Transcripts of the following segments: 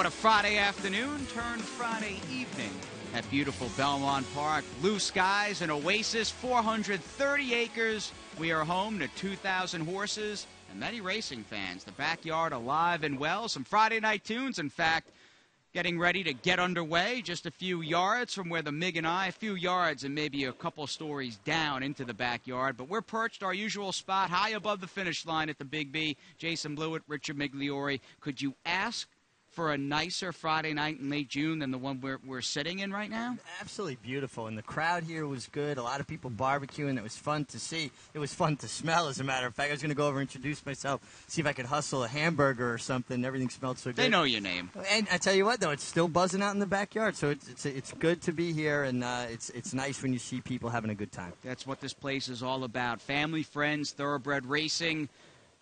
What a Friday afternoon turned Friday evening at beautiful Belmont Park. Blue skies, an oasis, 430 acres. We are home to 2,000 horses and many racing fans. The backyard alive and well. Some Friday night tunes, in fact, getting ready to get underway. Just a few yards from where the Mig and I, a few yards and maybe a couple stories down into the backyard. But we're perched our usual spot high above the finish line at the Big B. Jason Blewitt, Richard Migliore. Could you ask for a nicer Friday night in late June than the one we're sitting in right now? Absolutely beautiful, and the crowd here was good. A lot of people barbecuing. It was fun to see. It was fun to smell, as a matter of fact. I was going to go over and introduce myself, see if I could hustle a hamburger or something. Everything smelled so good. They know your name. And I tell you what, though, it's still buzzing out in the backyard, so it's good to be here, and it's nice when you see people having a good time. That's what this place is all about. Family, friends, thoroughbred racing.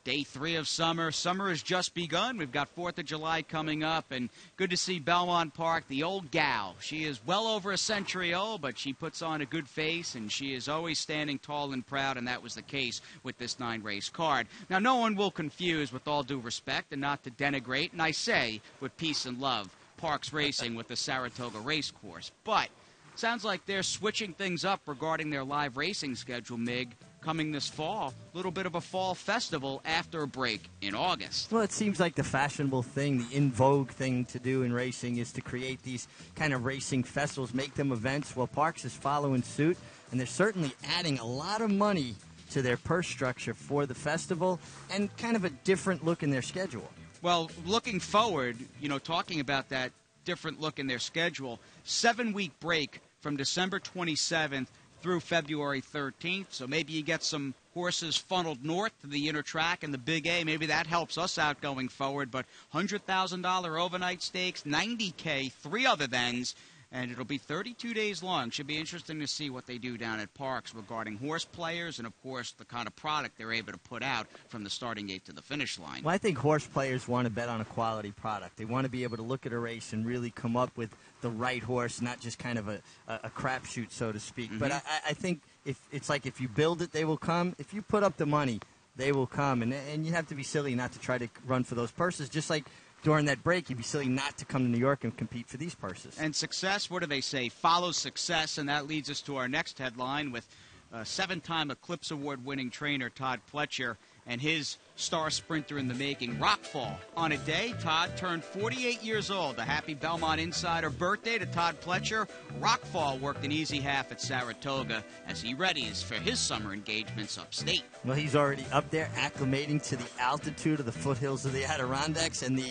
Day 3 of summer. Summer has just begun. We've got 4th of July coming up, and good to see Belmont Park, the old gal. She is well over a century old, but she puts on a good face, and she is always standing tall and proud, and that was the case with this 9-race card. Now, no one will confuse, with all due respect, and not to denigrate, and I say with peace and love, Parks Racing with the Saratoga Race Course. But sounds like they're switching things up regarding their live racing schedule, Mig. Coming this fall, a little bit of a fall festival after a break in August. Well, it seems like the fashionable thing, the in vogue thing to do in racing is to create these kind of racing festivals, make them events. Well, Parks is following suit, and they're certainly adding a lot of money to their purse structure for the festival and kind of a different look in their schedule. Well, looking forward, talking about that different look in their schedule, 7-week break from December 27th through February 13th, so maybe you get some horses funneled north to the inner track and the Big A. Maybe that helps us out going forward, but $100,000 overnight stakes, $90K, 3 other thens, and it'll be 32 days long. Should be interesting to see what they do down at Parks regarding horse players and, of course, the kind of product they're able to put out from the starting gate to the finish line. Well, I think horse players want to bet on a quality product. They want to be able to look at a race and really come up with the right horse, not just kind of a crapshoot, so to speak. Mm-hmm. But I think if you build it, they will come. If you put up the money, they will come. And you have to be silly not to try to run for those purses, just like during that break, you'd be silly not to come to New York and compete for these purses. And success, what do they say? Follows success, and that leads us to our next headline with 7-time Eclipse Award-winning trainer Todd Pletcher and his star sprinter in the making, Rockfall. On a day, Todd turned 48 years old. A happy Belmont Insider birthday to Todd Pletcher. Rockfall worked an easy half at Saratoga as he readies for his summer engagements upstate. Well, he's already up there acclimating to the altitude of the foothills of the Adirondacks, and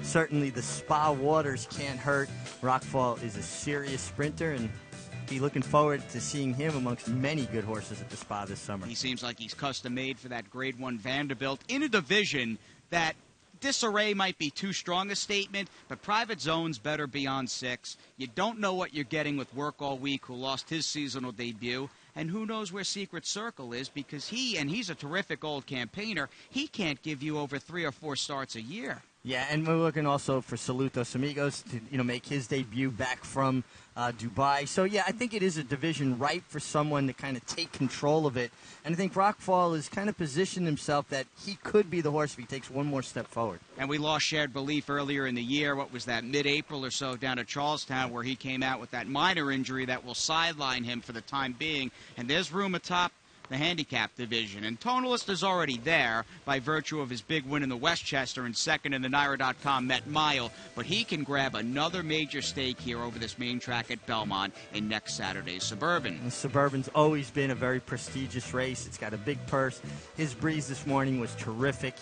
certainly the spa waters can't hurt. Rockfall is a serious sprinter, and be looking forward to seeing him amongst many good horses at the spa this summer. He seems like he's custom-made for that Grade 1 Vanderbilt in a division that disarray might be too strong a statement, but Private Zone's better beyond 6. You don't know what you're getting with Work All Week, who lost his seasonal debut, and who knows where Secret Circle is, because he's a terrific old campaigner. He can't give you over 3 or 4 starts a year. Yeah, and we're looking also for Saludos Amigos to make his debut back from Dubai. So, yeah, I think it is a division ripe for someone to kind of take control of it. And I think Rockfall has kind of positioned himself that he could be the horse if he takes one more step forward. And we lost Shared Belief earlier in the year. What was that, mid-April or so down at Charlestown, where he came out with that minor injury that will sideline him for the time being. And there's room atop the handicap division. And Tonalist is already there by virtue of his big win in the Westchester and second in the Naira.com Met Mile, but he can grab another major stake here over this main track at Belmont in next Saturday's Suburban. The Suburban's always been a very prestigious race. It's got a big purse. His breeze this morning was terrific.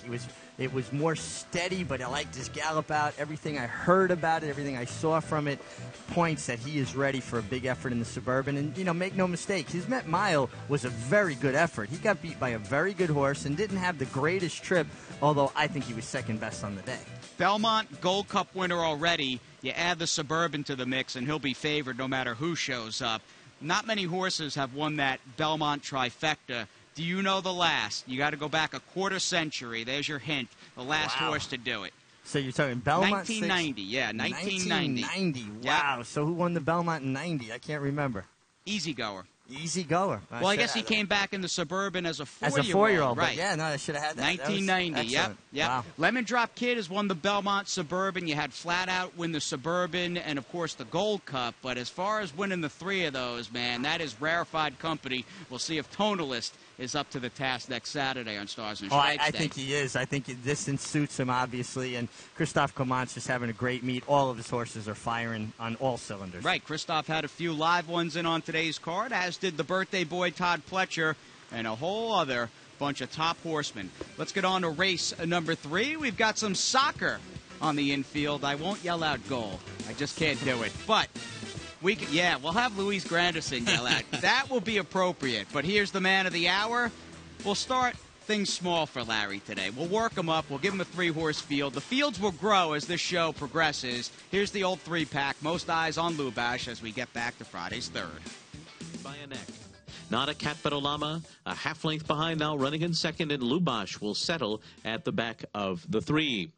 It was more steady, but I liked his gallop out. Everything I heard about it, everything I saw from it, points that he is ready for a big effort in the Suburban. And, make no mistake, his Met Mile was a very good effort. He got beat by a very good horse and didn't have the greatest trip, although I think he was second best on the day. Belmont Gold Cup winner already. You add the Suburban to the mix, and he'll be favored no matter who shows up. Not many horses have won that Belmont trifecta. Do you know the last? You got to go back a quarter century. There's your hint. The last horse to do it. So you're talking Belmont? 1990, yeah, 1990. 1990, wow. Yep. So who won the Belmont in 90? I can't remember. Easygoer. Easy goer. Well, I guess he came back in the Suburban as a 4-year-old. As a 4-year-old, right? Yeah, no, I should have had that. 1990. Yep. Wow. Lemon Drop Kid has won the Belmont Suburban. You had Flat Out win the Suburban, and of course the Gold Cup. But as far as winning the 3 of those, man, that is rarefied company. We'll see if Tonalist is up to the task next Saturday on Stars and Stripes I Day. think he is. I think distance suits him, obviously. And Christophe Clement's just having a great meet. All of his horses are firing on all cylinders. Right. Christophe had a few live ones in on today's card, as did the birthday boy Todd Pletcher and a whole other bunch of top horsemen. Let's get on to race number 3. We've got some soccer on the infield. I won't yell out goal. I just can't do it. But we'll have Luis Granderson yell out. That will be appropriate. But here's the man of the hour. We'll start things small for Larry today. We'll work him up. We'll give him a 3-horse field. The fields will grow as this show progresses. Here's the old 3-pack. Most eyes on Lubash as we get back to Friday's third. By a neck. Not a cat but a llama, a half length behind now, running in second, and Lubash will settle at the back of the 3.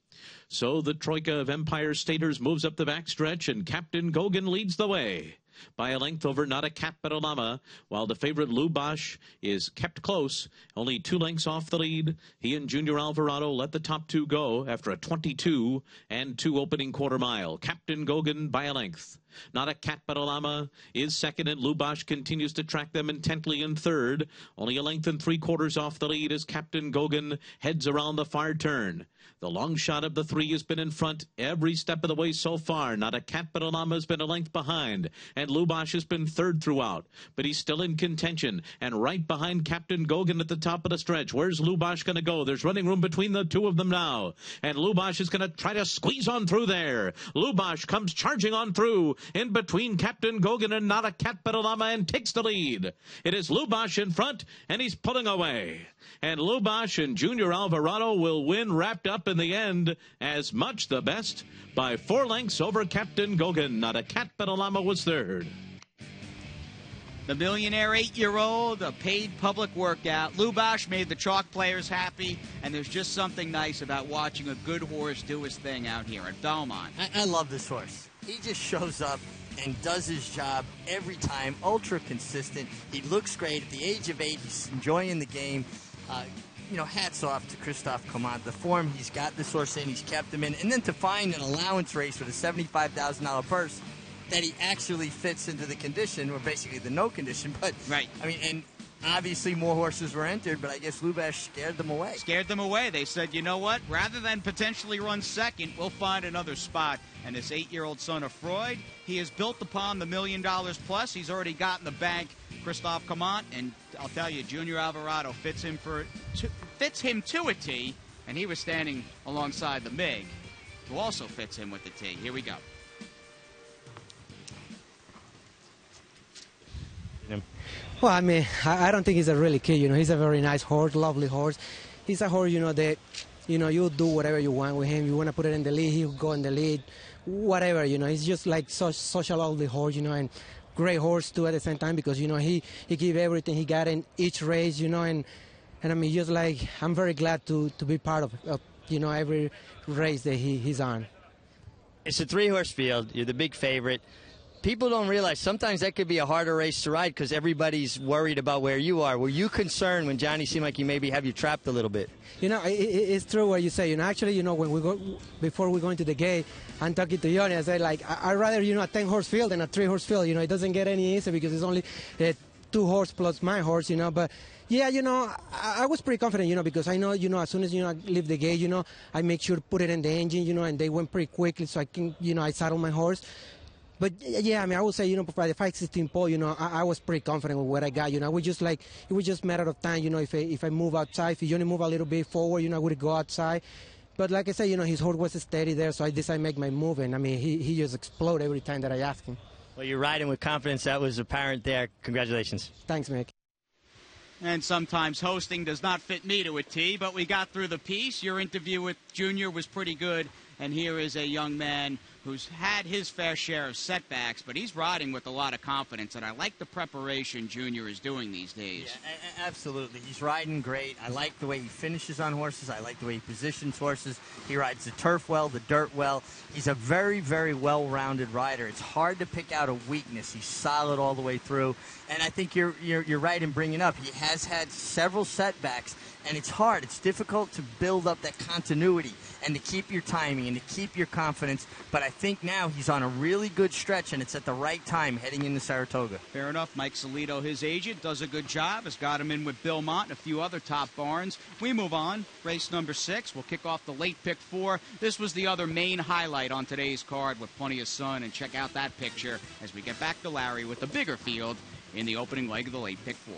So the troika of Empire Staters moves up the backstretch, and Captain Gogan leads the way by a length over Not a Cat But a Llama, while the favorite Lubash is kept close, only 2 lengths off the lead. He and Junior Alvarado let the top 2 go after a 22 and 2 opening quarter mile. Captain Gogan by a length. Not a Cat But a Llama is second, and Lubash continues to track them intently in third. Only a length and 3/4 off the lead as Captain Gogan heads around the far turn. The long shot of the 3 has been in front every step of the way so far. Not a Cat But a Llama has been a length behind, and Lubash has been third throughout. But he's still in contention, and right behind Captain Gogan at the top of the stretch. Where's Lubash going to go? There's running room between the 2 of them now, and Lubash is going to try to squeeze on through there. Lubash comes charging on through in between Captain Gogan and Not a Cat But a Llama and takes the lead. It is Lubash in front, and he's pulling away. And Lubash and Junior Alvarado will win, wrapped up in the end as much the best by 4 lengths over Captain Gogan. Not a Cat But a Llama was third. The millionaire 8-year-old, a paid public workout. Lubash made the chalk players happy, and there's just something nice about watching a good horse do his thing out here at Belmont. I love this horse. He just shows up and does his job every time, ultra consistent. He looks great. At the age of 8, he's enjoying the game. Hats off to Christophe Clement. The form he's got this horse in, he's kept him in. And then to find an allowance race with a $75,000 purse that he actually fits into the condition, or basically the no condition. But, right. And obviously more horses were entered, but I guess Lubash scared them away. They said, you know what? Rather than potentially run second, we'll find another spot. And this 8-year-old son of Freud, he has built upon the $1 million plus. He's already got in the bank Christophe Clement, and I'll tell you, Junior Alvarado fits him to a T, and he was standing alongside the MiG, who also fits him with the T. Here we go. Well, I mean, I don't think he's a really kid. He's a very nice horse, lovely horse. He's a horse, that, you do whatever you want with him. You want to put it in the lead, he'll go in the lead, whatever, He's just like such a lovely horse, and great horse, too, at the same time, because, he gave everything he got in each race, and I mean, just like, I'm very glad to be part of every race that he's on. It's a 3-horse field. You're the big favorite. People don't realize sometimes that could be a harder race to ride because everybody's worried about where you are. Were you concerned when Johnny seemed like he maybe have you trapped a little bit? It's true what you say. Actually, when we go before we go into the gate, I'm talking to Johnny. I say I'd rather a 10-horse field than a 3-horse field. It doesn't get any easier because it's only 2 horse plus my horse. But yeah, I was pretty confident. Because I know as soon as I leave the gate, I make sure to put it in the engine. And they went pretty quickly, so I can I saddle my horse. But yeah, I mean, I would say, by the 5-16 pole, I was pretty confident with what I got. It was just it was just a matter of time. If I move outside, if Johnny move a little bit forward, I would go outside. But like I said, his horse was steady there, so I decided to make my move, and I mean, he just exploded every time that I asked him. Well, you're riding with confidence. That was apparent there. Congratulations. Thanks, Mick. And sometimes hosting does not fit me to a T, but we got through the piece. Your interview with Junior was pretty good, and here is a young man who's had his fair share of setbacks, but he's riding with a lot of confidence, and I like the preparation Junior is doing these days. Yeah, absolutely. He's riding great. I like the way he finishes on horses. I like the way he positions horses. He rides the turf well, the dirt well. He's a very, very well-rounded rider. It's hard to pick out a weakness. He's solid all the way through, and I think you're right in bringing up. He has had several setbacks, and it's hard. It's difficult to build up that continuity and to keep your timing and to keep your confidence. But I think now he's on a really good stretch, and it's at the right time heading into Saratoga. Fair enough. Mike Solito, his agent, does a good job. Has got him in with Belmont and a few other top barns. We move on. Race number 6. We'll kick off the late pick 4. This was the other main highlight on today's card with plenty of sun. And check out that picture as we get back to Larry with the bigger field in the opening leg of the late pick 4.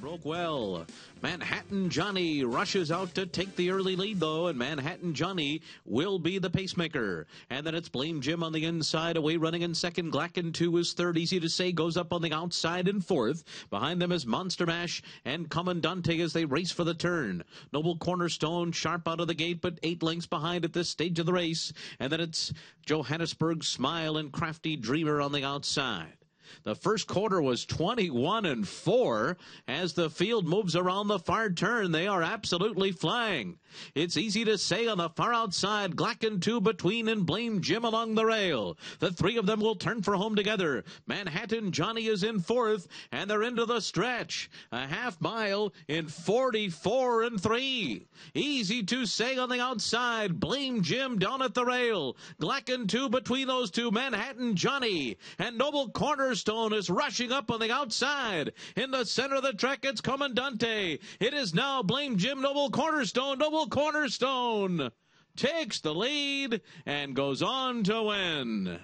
Broke well. Manhattan Johnny rushes out to take the early lead, though, and Manhattan Johnny will be the pacemaker. And then it's Blame Jim on the inside, away running in second. Glacken 2 is third. Easy to say, goes up on the outside in fourth. Behind them is Monster Mash and Commandante as they race for the turn. Noble Cornerstone sharp out of the gate, but 8 lengths behind at this stage of the race. And then it's Johannesburg Smile and Crafty Dreamer on the outside. The first quarter was 21-4. As the field moves around the far turn, they are absolutely flying. It's easy to say on the far outside, Glacken 2 between and Blame Jim along the rail. The 3 of them will turn for home together. Manhattan Johnny is in fourth, and they're into the stretch. A half mile in 44-3. Easy to say on the outside, Blame Jim down at the rail. Glacken 2 between those two, Manhattan Johnny. And Noble Cornerstone is rushing up on the outside. In the center of the track, it's Commandante. It is now Blame Jim, Noble Cornerstone. Noble Cornerstone takes the lead and goes on to win.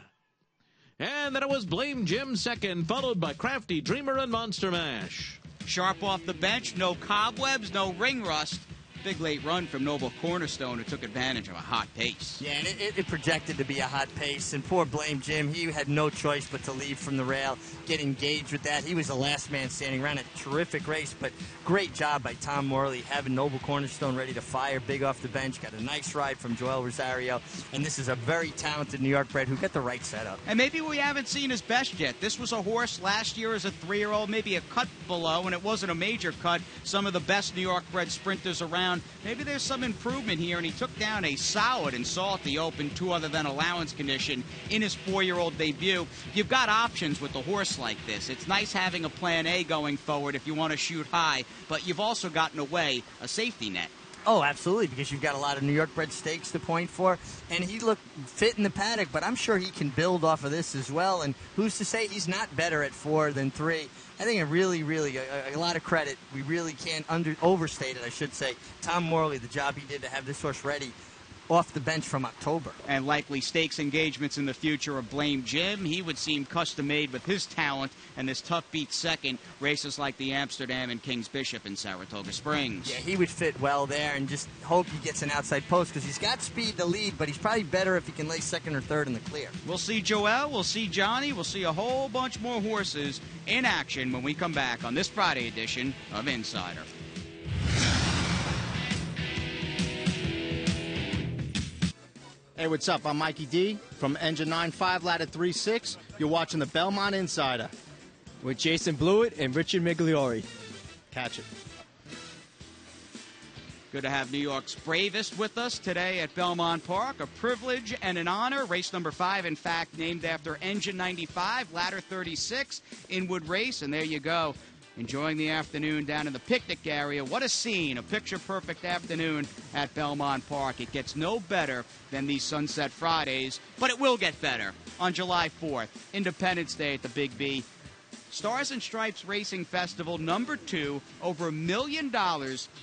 And then it was Blame Jim second, followed by Crafty Dreamer and Monster Mash. Sharp off the bench, no cobwebs, no ring rust. Big late run from Noble Cornerstone, who took advantage of a hot pace. Yeah, and it projected to be a hot pace, and poor Blame Jim, he had no choice but to leave from the rail, get engaged with that. He was the last man standing. Ran a terrific race, but great job by Tom Morley, having Noble Cornerstone ready to fire big off the bench. Got a nice ride from Joel Rosario, and this is a very talented New York bred who got the right setup. And maybe we haven't seen his best yet. This was a horse last year as a 3-year-old, maybe a cut below, and it wasn't a major cut. Some of the best New York bred sprinters around. Maybe there's some improvement here, and he took down a solid and saw at the open 2 other than allowance condition in his 4-year-old debut. You've got options with a horse like this. It's nice having a plan A going forward if you want to shoot high, but you've also gotten away a safety net. Oh, absolutely, because you've got a lot of New York bred stakes to point for, and he looked fit in the paddock, but I'm sure he can build off of this as well, and who's to say he's not better at 4 than 3. I think a really a lot of credit. We really can't overstate it, I should say. Tom Morley, the job he did to have this horse ready off the bench from October. And likely stakes engagements in the future of Blame Jim. He would seem custom-made with his talent and this tough beat second. Races like the Amsterdam and King's Bishop in Saratoga Springs. Yeah, he would fit well there, and just hope he gets an outside post because he's got speed to lead, but he's probably better if he can lay second or third in the clear. We'll see Joel, we'll see Johnny, we'll see a whole bunch more horses in action when we come back on this Friday edition of Insider. Hey, what's up? I'm Mikey D from Engine 9.5 Ladder 3.6. You're watching the Belmont Insider. With Jason Blewitt and Richard Migliore. Catch it. Good to have New York's bravest with us today at Belmont Park. A privilege and an honor. Race number 5, in fact, named after Engine 95, Ladder 36, Inwood Race. And there you go. Enjoying the afternoon down in the picnic area. What a scene, a picture-perfect afternoon at Belmont Park. It gets no better than these Sunset Fridays, but it will get better on July 4th, Independence Day at the Big B. Stars and Stripes Racing Festival number 2, over $1 million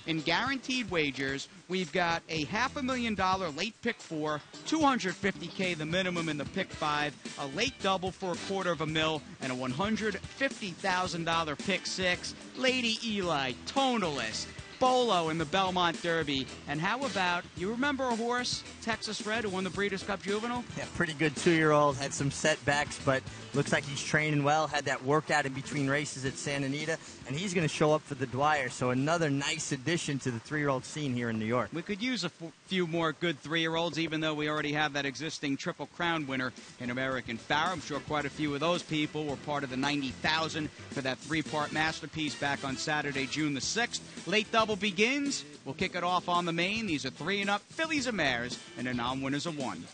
in guaranteed wagers. We've got a $500,000 late pick 4, $250K the minimum in the pick 5, a late double for $250,000, and a $150,000 pick 6. Lady Eli, Tonalist, Bolo in the Belmont Derby. And how about, you remember a horse, Texas Red, who won the Breeders' Cup Juvenile? Yeah, pretty good 2-year-old. Had some setbacks, but looks like he's training well. Had that workout in between races at Santa Anita, and he's going to show up for the Dwyer. So another nice addition to the 3-year-old scene here in New York. We could use a few more good 3-year-olds, even though we already have that existing Triple Crown winner in American Pharoah. I'm sure quite a few of those people were part of the 90,000 for that 3-part masterpiece back on Saturday, June the 6th. Late double begins. We'll kick it off on the main. These are 3 and up fillies and mares, and the non-winners of 1.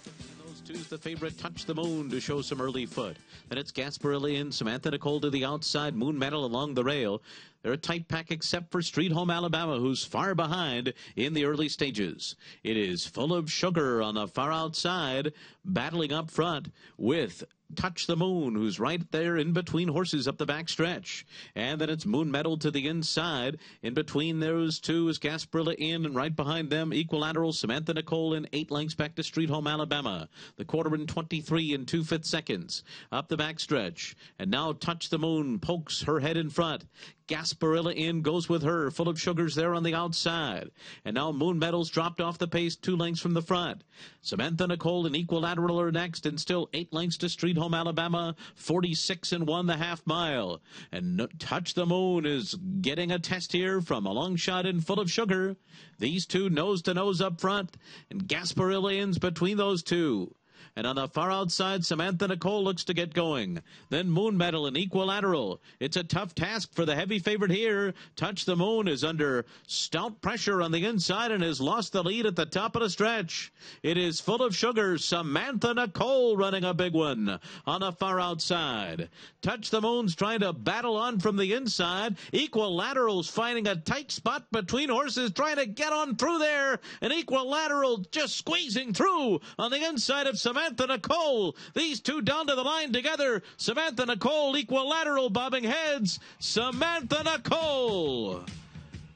Two's the favorite, Touch the Moon, to show some early foot. Then it's Gasparilli and Samantha Nicole to the outside, Moon Metal along the rail. They're a tight pack except for Street Home Alabama, who's far behind in the early stages. It is Full of Sugar on the far outside, battling up front with Touch the Moon, who's right there in between horses up the back stretch. And then it's Moon Metal to the inside. In between those two is Gasparilla in, and right behind them, Equilateral, Samantha Nicole in 8 lengths back to Street Home Alabama. The quarter in 23 and 2/5 seconds up the back stretch. And now Touch the Moon pokes her head in front. Gasparilla in goes with her. Full of Sugar's there on the outside. And now Moon Metal's dropped off the pace 2 lengths from the front. Samantha Nicole and Equilateral are next, and still 8 lengths to Street Home Alabama, 46 and 1 the half mile. And Touch the Moon is getting a test here from a long shot in Full of Sugar. These two nose to nose up front, and Gasparilla in's between those two. And on the far outside, Samantha Nicole looks to get going. Then Moon Metal and Equilateral. It's a tough task for the heavy favorite here. Touch the Moon is under stout pressure on the inside and has lost the lead at the top of the stretch. It is Full of Sugar, Samantha Nicole running a big one on the far outside. Touch the Moon's trying to battle on from the inside. Equilateral's finding a tight spot between horses, trying to get on through there. And Equilateral just squeezing through on the inside of Samantha Nicole. These two down to the line together. Samantha Nicole, Equilateral bobbing heads. Samantha Nicole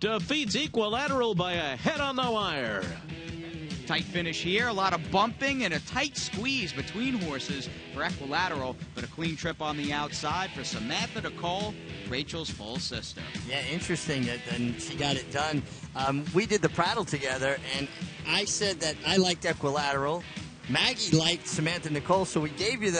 defeats Equilateral by a head on the wire. Tight finish here, a lot of bumping and a tight squeeze between horses for Equilateral, but a clean trip on the outside for Samantha Nicole, Rachel's full sister. Yeah, interesting, and she got it done. We did the Prattle together, and I said that I liked Equilateral. Maggie liked Samantha Nicole, so we gave you the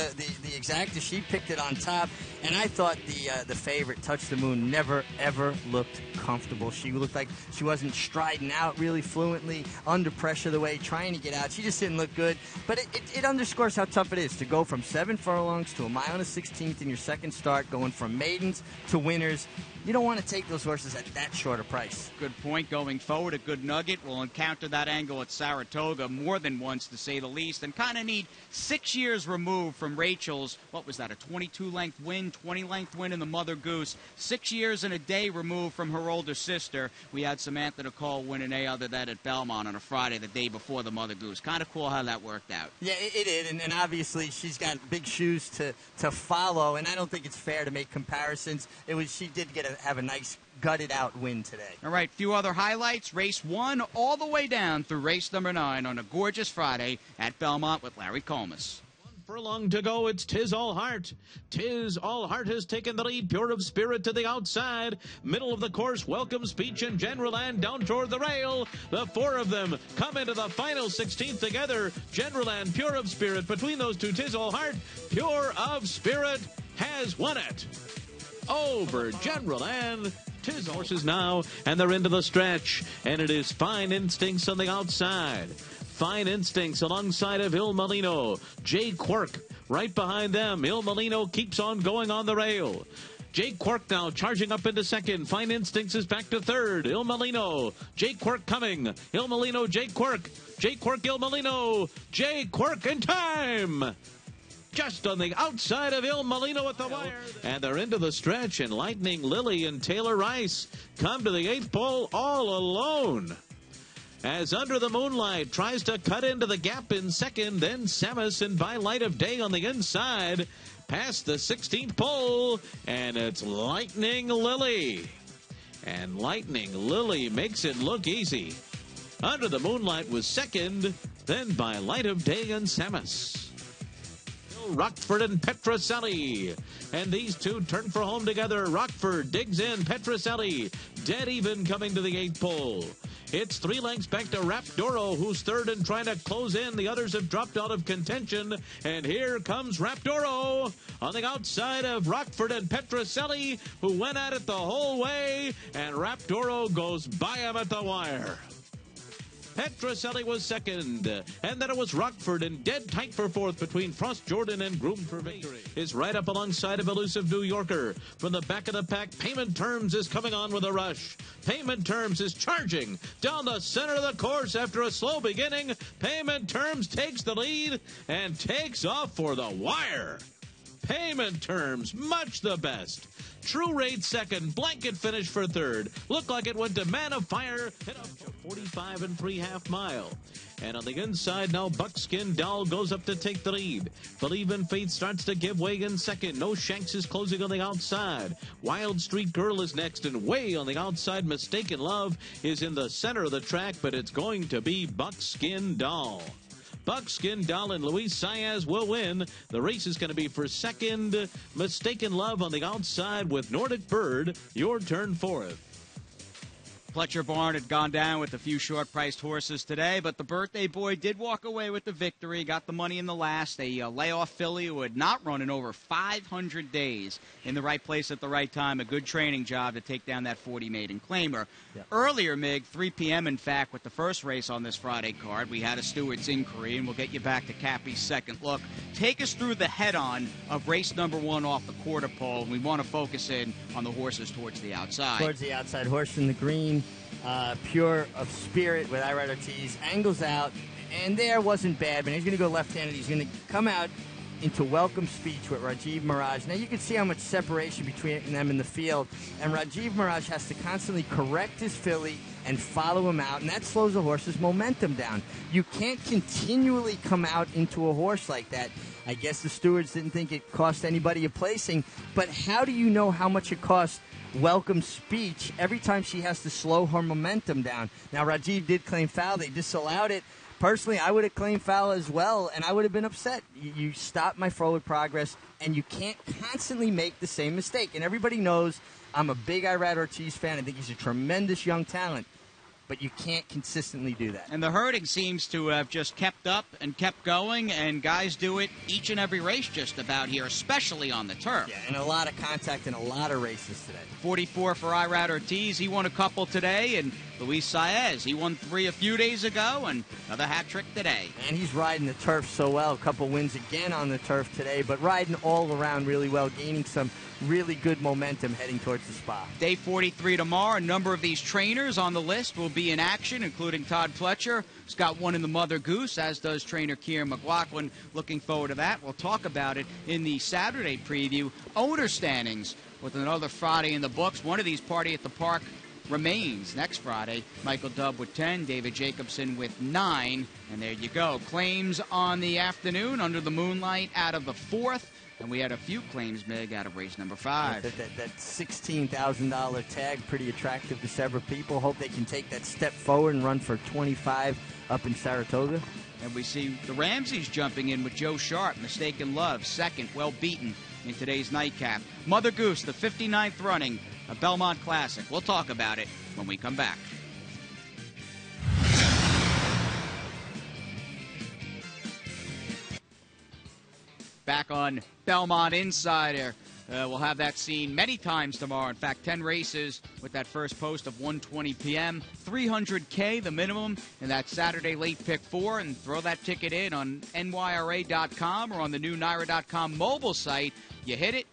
exacta. She picked it on top, and I thought the favorite, Touch the Moon, never, ever looked comfortable. She looked like she wasn't striding out really fluently, under pressure the way, trying to get out. She just didn't look good, but it underscores how tough it is to go from 7 furlongs to a mile and a 16th in your second start, going from maidens to winners. You don't want to take those horses at that short a price. Good point going forward, a good nugget. We'll encounter that angle at Saratoga more than once, to say the least, and kind of need 6 years removed from Rachel's, what was that, a 22-length win, 20-length win in the Mother Goose. 6 years and a day removed from her older sister. We had Samantha Nicole win an A other than at Belmont on a Friday, the day before the Mother Goose. Kind of cool how that worked out. Yeah, it did, and obviously she's got big shoes to follow, and I don't think it's fair to make comparisons. She did have a nice gutted out win today. All right, few other highlights. Race 1 all the way down through race number 9 on a gorgeous Friday at Belmont with Larry Colmus. 1 furlong to go. It's Tis All Heart. Tis All Heart has taken the lead. Pure of Spirit to the outside. Middle of the course, Welcome Speech and General Ann down toward the rail. The 4 of them come into the final 16th together. General Ann, Pure of Spirit. Between those two, Tis All Heart. Pure of Spirit has won it over General Ann. 'Tis horses now, and they're into the stretch, and it is Fine Instincts on the outside. Fine Instincts alongside of Il Molino. Jay Quirk right behind them. Il Molino keeps on going on the rail. Jay Quirk now charging up into second. Fine Instincts is back to third. Il Molino. Jay Quirk coming. Il Molino, Jay Quirk. Jay Quirk, Il Molino. Jay Quirk in time. Just on the outside of Il Molino at the wire. And they're into the stretch, and Lightning Lily and Taylor Rice come to the 8th pole all alone. As Under the Moonlight tries to cut into the gap in second, then Samus and By Light of Day on the inside, past the 16th pole, and it's Lightning Lily. And Lightning Lily makes it look easy. Under the Moonlight was second, then By Light of Day and Samus. Rockford and Petroselli. And these two turn for home together. Rockford digs in. Petroselli dead even coming to the 8th pole. It's 3 lengths back to Rapdoro, who's third and trying to close in. The others have dropped out of contention. And here comes Rapdoro on the outside of Rockford and Petroselli, who went at it the whole way. And Rapdoro goes by him at the wire. Petroselli was second, and then it was Rockford and dead tight for 4th between Frost Jordan and Groom for Victory. Is right up alongside of elusive New Yorker. From the back of the pack, Payment Terms is coming on with a rush. Payment Terms is charging down the center of the course after a slow beginning. Payment Terms takes the lead and takes off for the wire. Payment Terms, much the best. True Rate second, Blanket finish for third. Looked like it went to Man of Fire, hit up to 45 3/2 mile. And on the inside now, Buckskin Doll goes up to take the lead. Believe in Faith starts to give way in second. No Shanks is closing on the outside. Wild Street Girl is next, and way on the outside, Mistaken Love is in the center of the track, but it's going to be Buckskin Doll. Buckskin Doll and Luis Saez will win. The race is going to be for second. Mistaken Love on the outside with Nordic Bird. Your turn 4th. Fletcher Barn had gone down with a few short-priced horses today, but the birthday boy did walk away with the victory, got the money in the last. A layoff filly who had not run in over 500 days in the right place at the right time. A good training job to take down that 40 maiden claimer. Yeah. Earlier, Mig, 3 p.m., in fact, with the first race on this Friday card, we had a steward's inquiry, and we'll get you back to Cappy's second look. Take us through the head-on of race number 1 off the quarter pole, and we want to focus in on the horses towards the outside. Towards the outside, horse in the green. Pure of Spirit with Irad Ortiz, angles out, and there wasn't bad, but he's going to go left-handed. He's going to come out into Welcome Speech with Rajiv Mirage. Now you can see how much separation between them in the field, and Rajiv Mirage has to constantly correct his filly and follow him out, and that slows the horse's momentum down. You can't continually come out into a horse like that. I guess the stewards didn't think it cost anybody a placing, but how do you know how much it cost Welcome Speech every time she has to slow her momentum down? Now, Rajiv did claim foul. They disallowed it. Personally, I would have claimed foul as well, and I would have been upset. You stopped my forward progress, and you can't constantly make the same mistake. And everybody knows I'm a big Irad Ortiz fan. I think he's a tremendous young talent. But you can't consistently do that. And the herding seems to have just kept up and kept going, and guys do it each and every race just about here, especially on the turf. Yeah, and a lot of contact in a lot of races today. 44 for Irad Ortiz. He won a couple today, and Luis Saez, he won 3 a few days ago, and another hat trick today. And he's riding the turf so well. A couple wins again on the turf today, but riding all around really well, gaining some really good momentum heading towards the spot. Day 43 tomorrow. A number of these trainers on the list will be in action, including Todd Fletcher. He's got one in the Mother Goose, as does trainer Kieran McLaughlin. Looking forward to that. We'll talk about it in the Saturday preview. Owner standings with another Friday in the books. One of these, Party at the Park, remains next Friday. Michael Dubb with 10, David Jacobson with 9. And there you go. Claims on the afternoon under the moonlight out of the 4th. And we had a few claims, Mig, out of race number 5. That $16,000 tag, pretty attractive to several people. Hope they can take that step forward and run for 25 up in Saratoga. And we see the Ramseys jumping in with Joe Sharp, Mistaken Love, second, well beaten in today's nightcap. Mother Goose, the 59th running, a Belmont Classic. We'll talk about it when we come back. Back on Belmont Insider. We'll have that seen many times tomorrow. In fact, 10 races with that first post of 1:20 p.m. $300K, the minimum, in that Saturday late pick 4. And throw that ticket in on nyra.com or on the new NYRA.com mobile site. You hit it,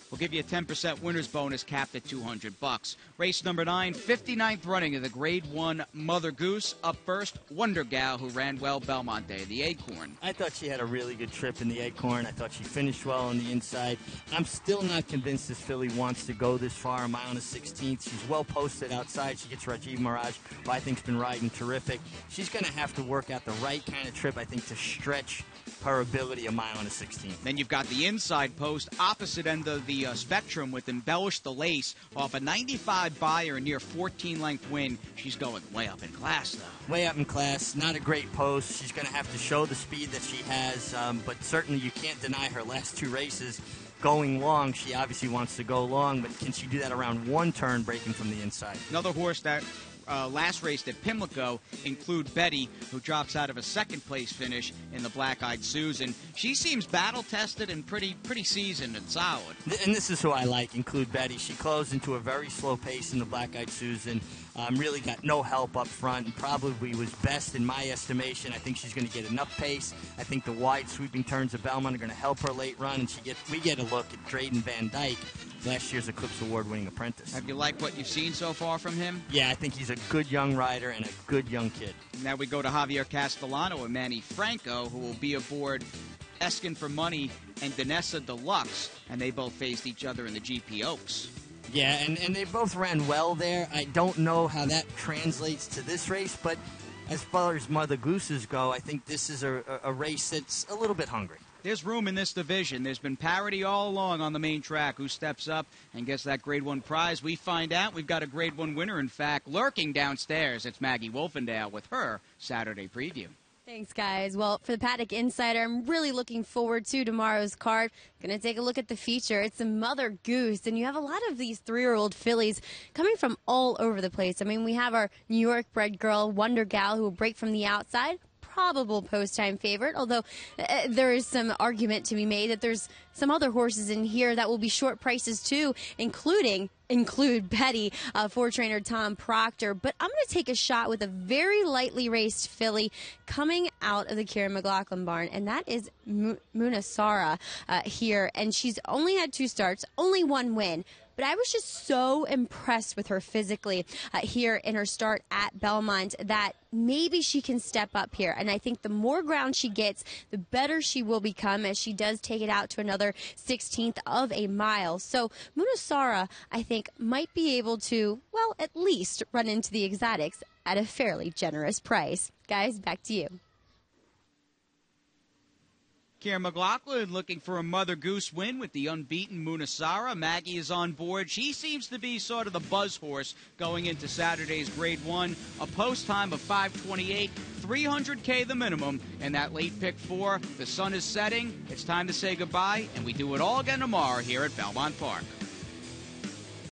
we'll give you a 10% winner's bonus capped at $200. Race number 9, 59th running of the Grade 1 Mother Goose. Up first, Wonder Gal, who ran well Belmont Day, the Acorn. I thought she had a really good trip in the Acorn. I thought she finished well on the inside. I'm still not convinced this filly wants to go this far, a mile and a 16th. She's well posted outside. She gets Rajiv Mirage, who I think's been riding terrific. She's going to have to work out the right kind of trip, I think, to stretch her ability a mile and a 16. Then you've got the inside post, opposite end of the spectrum, with Embellish the Lace off a 95 buyer, near 14-length win. She's going way up in class, though. Way up in class, not a great post. She's going to have to show the speed that she has, but certainly you can't deny her last 2 races going long. She obviously wants to go long, but can she do that around 1 turn breaking from the inside? Another horse that last raced at Pimlico, Include Betty, who drops out of a second-place finish in the Black-Eyed Susan. She seems battle-tested and pretty seasoned and solid. And this is who I like, Include Betty. She closed into a very slow pace in the Black-Eyed Susan. Really got no help up front and probably was best in my estimation. I think she's going to get enough pace. I think the wide sweeping turns of Belmont are going to help her late run, and we get a look at Drayden Van Dyke, last year's Eclipse Award-winning apprentice. Have you liked what you've seen so far from him? Yeah, I think he's a good young rider and a good young kid. Now we go to Javier Castellano and Manny Franco, who will be aboard Eskin for Money and Danessa Deluxe, and they both faced each other in the GP Oaks. Yeah, and they both ran well there. I don't know how that translates to this race, but as far as Mother Gooses go, I think this is a race that's a little bit hungry. There's room in this division. There's been parity all along on the main track. Who steps up and gets that Grade 1 prize? We find out. We've got a Grade 1 winner, in fact, lurking downstairs. It's Maggie Wolfendale with her Saturday preview. Thanks, guys. Well, for the Paddock Insider, I'm really looking forward to tomorrow's card. Going to take a look at the feature. It's a Mother Goose, and you have a lot of these 3-year-old fillies coming from all over the place. I mean, we have our New York-bred girl, Wonder Gal, who will break from the outside. Probable post-time favorite, although there is some argument to be made that there's some other horses in here that will be short prices too, include Betty for trainer Tom Proctor. But I'm going to take a shot with a very lightly raced filly coming out of the Kieran McLaughlin barn, and that is Munasara here. And she's only had 2 starts, only 1 win. But I was just so impressed with her physically here in her start at Belmont that maybe she can step up here. And I think the more ground she gets, the better she will become as she does take it out to another 16th of a mile. So Munasara, I think, might be able to, well, at least run into the exotics at a fairly generous price. Guys, back to you. Kieran McLaughlin looking for a Mother Goose win with the unbeaten Munasara. Maggie is on board. She seems to be sort of the buzz horse going into Saturday's Grade 1. A post time of 5:28, 300K the minimum, and that late pick 4. The sun is setting. It's time to say goodbye, and we do it all again tomorrow here at Belmont Park.